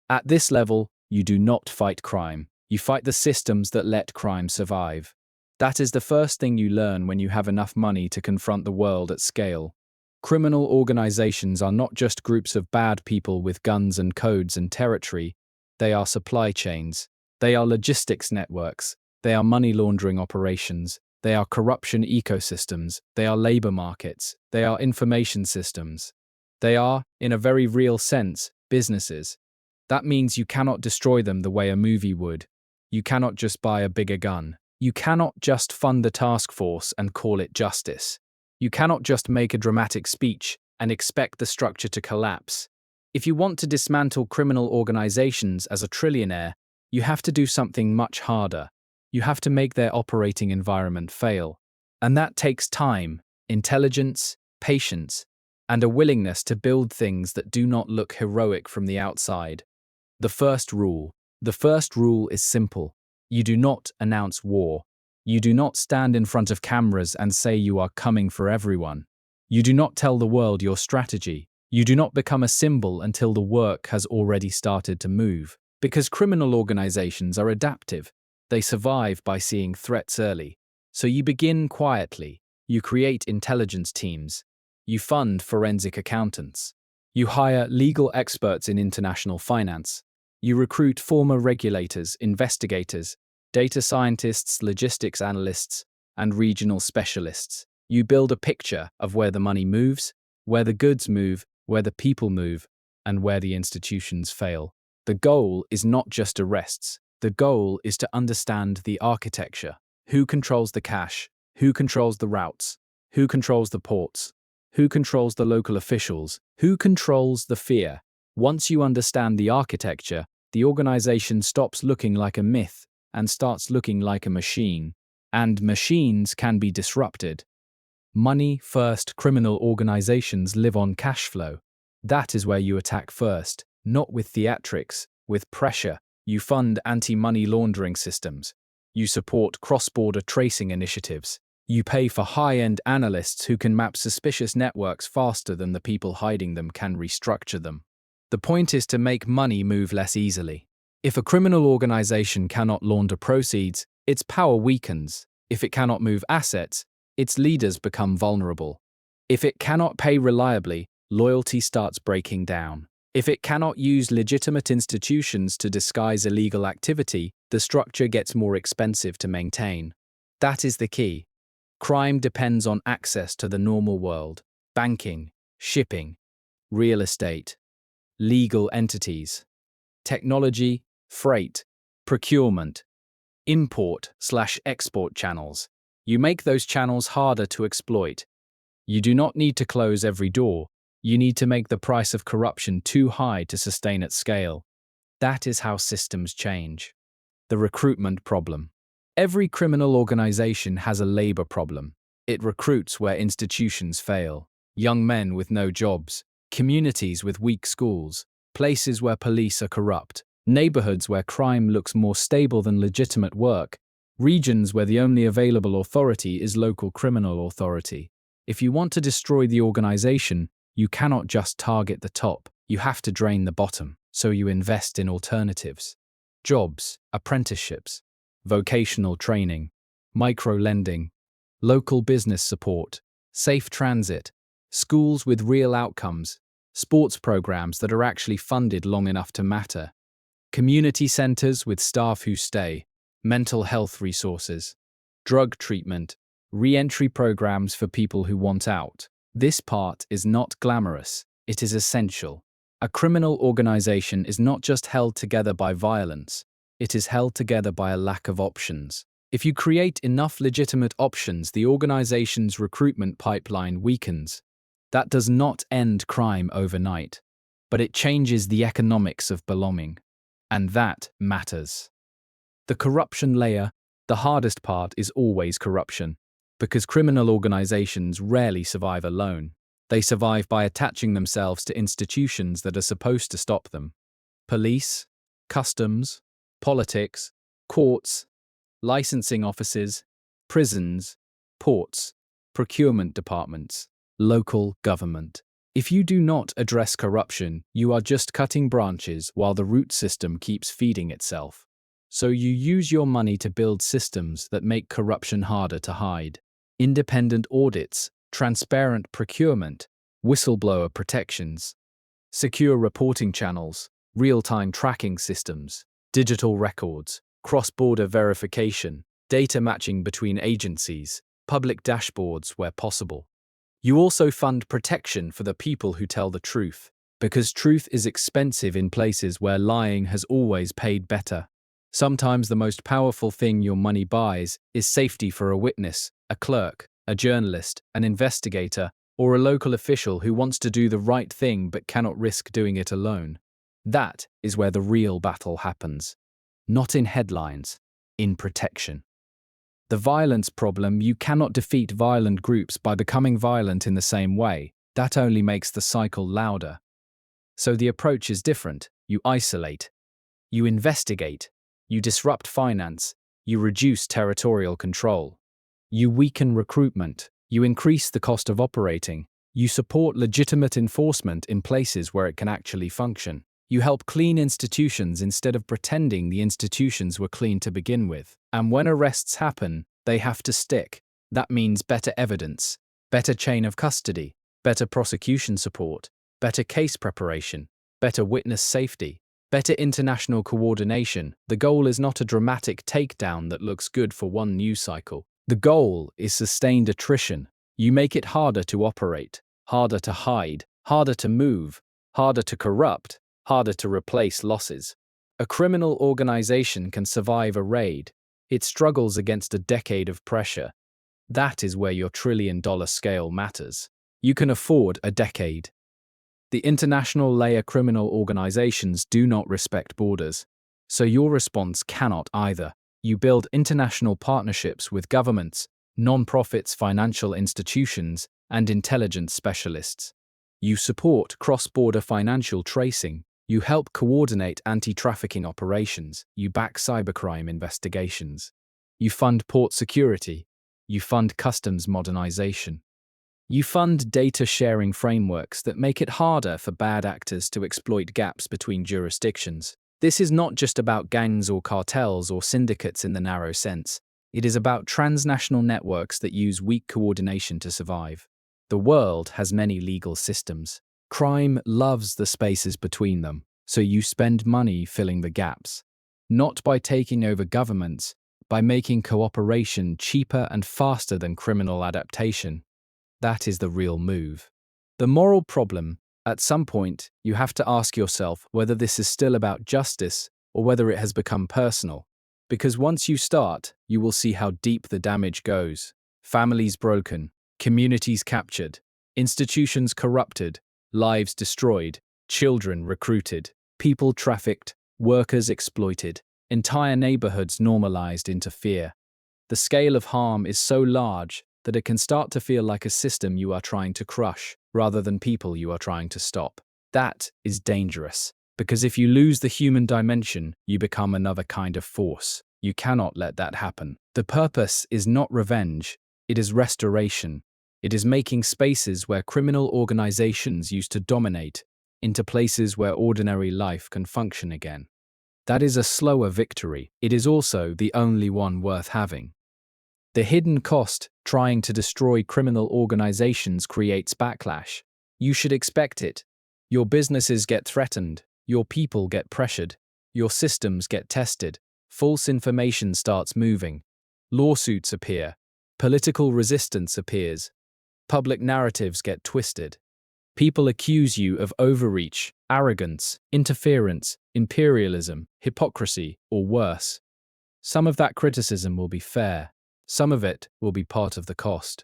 At this level, you do not fight crime. You fight the systems that let crime survive. That is the first thing you learn when you have enough money to confront the world at scale. Criminal organizations are not just groups of bad people with guns and codes and territory. They are supply chains. They are logistics networks. They are money laundering operations. They are corruption ecosystems. They are labor markets. They are information systems. They are, in a very real sense, businesses. That means you cannot destroy them the way a movie would. You cannot just buy a bigger gun. You cannot just fund a task force and call it justice. You cannot just make a dramatic speech and expect the structure to collapse. If you want to dismantle criminal organizations as a trillionaire, you have to do something much harder. You have to make their operating environment fail. And that takes time, intelligence, patience, and a willingness to build things that do not look heroic from the outside. The first rule is simple. You do not announce war. You do not stand in front of cameras and say you are coming for everyone. You do not tell the world your strategy. You do not become a symbol until the work has already started to move. Because criminal organizations are adaptive. They survive by seeing threats early. So you begin quietly. You create intelligence teams. You fund forensic accountants. You hire legal experts in international finance. You recruit former regulators, investigators, data scientists, logistics analysts, and regional specialists. You build a picture of where the money moves, where the goods move, where the people move, and where the institutions fail. The goal is not just arrests. The goal is to understand the architecture. Who controls the cash? Who controls the routes? Who controls the ports? Who controls the local officials? Who controls the fear? Once you understand the architecture, the organization stops looking like a myth and starts looking like a machine. And machines can be disrupted. Money-first criminal organizations live on cash flow. That is where you attack first, not with theatrics, with pressure. You fund anti-money laundering systems. You support cross-border tracing initiatives. You pay for high-end analysts who can map suspicious networks faster than the people hiding them can restructure them. The point is to make money move less easily. If a criminal organization cannot launder proceeds, its power weakens. If it cannot move assets, its leaders become vulnerable. If it cannot pay reliably, loyalty starts breaking down. If it cannot use legitimate institutions to disguise illegal activity, the structure gets more expensive to maintain. That is the key. Crime depends on access to the normal world: banking, shipping, real estate, legal entities, technology, freight, procurement, import/export channels. You make those channels harder to exploit. You do not need to close every door. You need to make the price of corruption too high to sustain at scale. That is how systems change. The recruitment problem. Every criminal organization has a labor problem. It recruits where institutions fail. Young men with no jobs, communities with weak schools, places where police are corrupt, neighborhoods where crime looks more stable than legitimate work, regions where the only available authority is local criminal authority. If you want to destroy the organization, you cannot just target the top. You have to drain the bottom, so you invest in alternatives. Jobs, apprenticeships, vocational training, micro-lending, local business support, safe transit, schools with real outcomes, sports programs that are actually funded long enough to matter, community centers with staff who stay, mental health resources, drug treatment, re-entry programs for people who want out. This part is not glamorous, it is essential. A criminal organization is not just held together by violence, it is held together by a lack of options. If you create enough legitimate options, the organization's recruitment pipeline weakens. That does not end crime overnight, but it changes the economics of belonging. And that matters. The corruption layer, the hardest part, is always corruption. Because criminal organizations rarely survive alone. They survive by attaching themselves to institutions that are supposed to stop them. Police, customs, politics, courts, licensing offices, prisons, ports, procurement departments, local government. If you do not address corruption, you are just cutting branches while the root system keeps feeding itself. So you use your money to build systems that make corruption harder to hide. Independent audits, transparent procurement, whistleblower protections, secure reporting channels, real-time tracking systems, digital records, cross-border verification, data matching between agencies, public dashboards where possible. You also fund protection for the people who tell the truth, because truth is expensive in places where lying has always paid better. Sometimes the most powerful thing your money buys is safety for a witness, a clerk, a journalist, an investigator, or a local official who wants to do the right thing but cannot risk doing it alone. That is where the real battle happens. Not in headlines, in protection. The violence problem: you cannot defeat violent groups by becoming violent in the same way. That only makes the cycle louder. So the approach is different. You isolate. You investigate. You disrupt finance. You reduce territorial control. You weaken recruitment. You increase the cost of operating. You support legitimate enforcement in places where it can actually function. You help clean institutions instead of pretending the institutions were clean to begin with. And when arrests happen, they have to stick. That means better evidence, better chain of custody, better prosecution support, better case preparation, better witness safety, better international coordination. The goal is not a dramatic takedown that looks good for one news cycle. The goal is sustained attrition. You make it harder to operate, harder to hide, harder to move, harder to corrupt, harder to replace losses. A criminal organization can survive a raid. It struggles against a decade of pressure. That is where your trillion-dollar scale matters. You can afford a decade. The international layer criminal organizations do not respect borders, so your response cannot either. You build international partnerships with governments, non-profits, financial institutions, and intelligence specialists. You support cross-border financial tracing. You help coordinate anti-trafficking operations. You back cybercrime investigations. You fund port security. You fund customs modernization. You fund data-sharing frameworks that make it harder for bad actors to exploit gaps between jurisdictions. This is not just about gangs or cartels or syndicates in the narrow sense. It is about transnational networks that use weak coordination to survive. The world has many legal systems. Crime loves the spaces between them, so you spend money filling the gaps. Not by taking over governments, by making cooperation cheaper and faster than criminal adaptation. That is the real move. The moral problem: at some point, you have to ask yourself whether this is still about justice or whether it has become personal. Because once you start, you will see how deep the damage goes. Families broken, communities captured, institutions corrupted, lives destroyed, children recruited, people trafficked, workers exploited, entire neighborhoods normalized into fear. The scale of harm is so large that it can start to feel like a system you are trying to crush, rather than people you are trying to stop. That is dangerous, because if you lose the human dimension, you become another kind of force. You cannot let that happen. The purpose is not revenge, it is restoration. It is making spaces where criminal organizations used to dominate into places where ordinary life can function again. That is a slower victory. It is also the only one worth having. The hidden cost trying to destroy criminal organizations creates backlash. You should expect it. Your businesses get threatened, your people get pressured, your systems get tested, false information starts moving, lawsuits appear, political resistance appears, public narratives get twisted. People accuse you of overreach, arrogance, interference, imperialism, hypocrisy, or worse. Some of that criticism will be fair. Some of it will be part of the cost.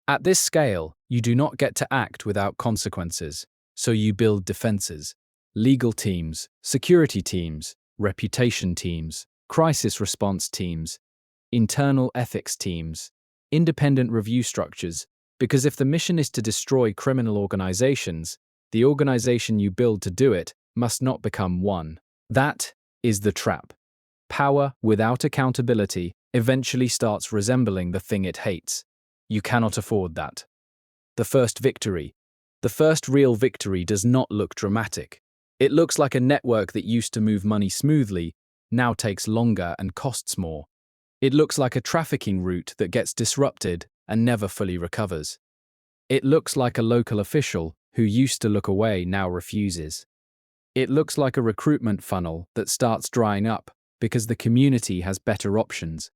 At this scale, you do not get to act without consequences, so you build defenses, legal teams, security teams, reputation teams, crisis response teams, internal ethics teams, independent review structures, because if the mission is to destroy criminal organizations, the organization you build to do it must not become one. That is the trap. Power without accountability eventually starts resembling the thing it hates. You cannot afford that. The first victory, The first real victory does not look dramatic. It looks like a network that used to move money smoothly, now takes longer and costs more. It looks like a trafficking route that gets disrupted and never fully recovers. It looks like a local official who used to look away now refuses. It looks like a recruitment funnel that starts drying up because the community has better options.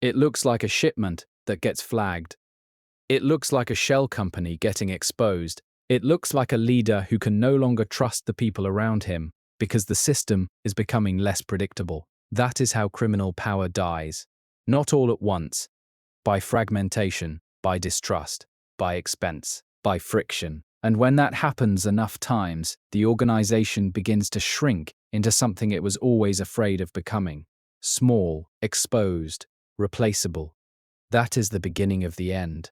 It looks like a shipment that gets flagged. It looks like a shell company getting exposed. It looks like a leader who can no longer trust the people around him because the system is becoming less predictable. That is how criminal power dies. Not all at once, by fragmentation, by distrust, by expense, by friction. And when that happens enough times, the organization begins to shrink into something it was always afraid of becoming. Small, exposed, replaceable. That is the beginning of the end.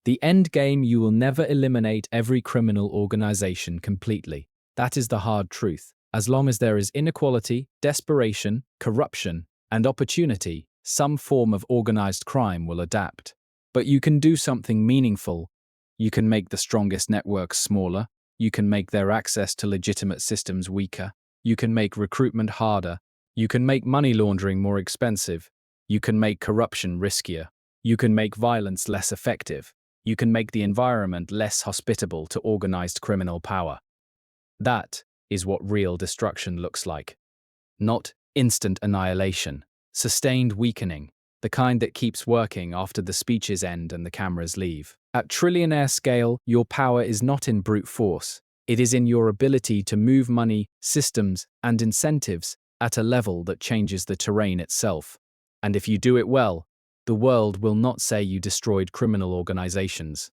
The end game: you will never eliminate every criminal organization completely. That is the hard truth. As long as there is inequality, desperation, corruption, and opportunity, some form of organized crime will adapt. But you can do something meaningful. You can make the strongest networks smaller. You can make their access to legitimate systems weaker. You can make recruitment harder. You can make money laundering more expensive. You can make corruption riskier. You can make violence less effective. You can make the environment less hospitable to organized criminal power. That is what real destruction looks like. Not instant annihilation, sustained weakening, the kind that keeps working after the speeches end and the cameras leave. At trillionaire scale, your power is not in brute force. It is in your ability to move money, systems, and incentives at a level that changes the terrain itself. And if you do it well, the world will not say you destroyed criminal organizations.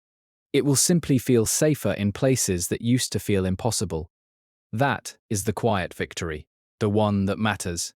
It will simply feel safer in places that used to feel impossible. That is the quiet victory, the one that matters.